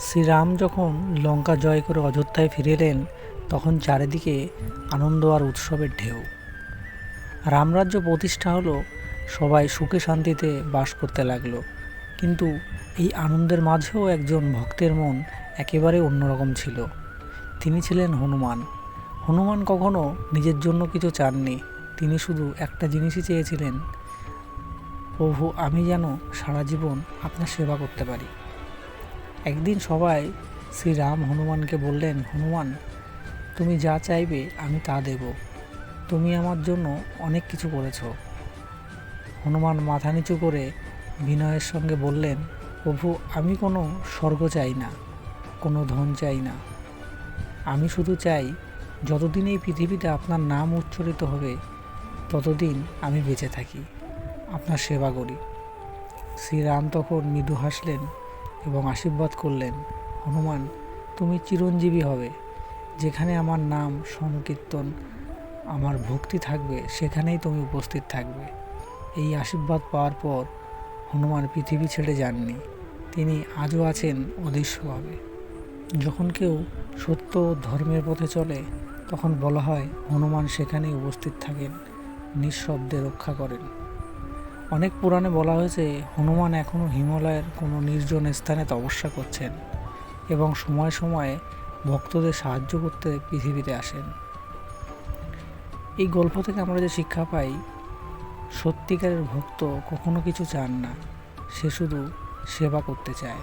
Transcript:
শ্রীরাম যখন লঙ্কা জয় করে অযোধ্যায় ফিরে এলেন তখন চারিদিকে আনন্দ আর উৎসবের ঢেউ। রামরাজ্য প্রতিষ্ঠা হলো, সবাই সুখে শান্তিতে বাস করতে লাগলো। কিন্তু এই আনন্দের মাঝেও একজন ভক্তের মন একেবারে অন্যরকম ছিল। তিনি ছিলেন হনুমান। হনুমান কখনো নিজের জন্য কিছু চাননি, তিনি শুধু একটা জিনিসই চেয়েছিলেন, প্রভু আমি যেন সারা জীবন আপনার সেবা করতে পারি। একদিন সবাই শ্রীরাম হনুমানকে বললেন, হনুমান, তুমি যা চাইবে আমি তা দেব, তুমি আমার জন্য অনেক কিছু করেছো। হনুমান মাথা নিচু করে বিনয়ের সঙ্গে বললেন, প্রভু আমি কোনো স্বর্গ চাই না, কোনো ধন চাই না, আমি শুধু চাই যতদিন এই পৃথিবীতে আপনার নাম উচ্চারিত হবে ততদিন আমি বেঁচে থাকি, আপনার সেবা করি। শ্রীরাম তখন মৃদু হাসলেন এবং আশীর্বাদ করলেন, হনুমান তুমি চিরঞ্জীবী হবে, যেখানে আমার নাম সংকীর্তন আমার ভক্তি থাকবে সেখানেই তুমি উপস্থিত থাকবে। এই আশীর্বাদ পাওয়ার পর হনুমান পৃথিবী ছেড়ে যাননি, তিনি আজও আছেন অদৃশ্যভাবে। যখন কেউ সত্য ও ধর্মের পথে চলে তখন বলা হয় হনুমান সেখানেই উপস্থিত থাকেন, নিঃশব্দে রক্ষা করেন। অনেক পুরাণে বলা হয়েছে হনুমান এখনও হিমালয়ের কোনো নির্জন স্থানে তপস্যা করছেন এবং সময়ে সময়ে ভক্তদের সাহায্য করতে পৃথিবীতে আসেন। এই গল্প থেকে আমরা যে শিক্ষা পাই, সত্যিকারের ভক্ত কখনো কিছু চান না, সে শুধু সেবা করতে চায়।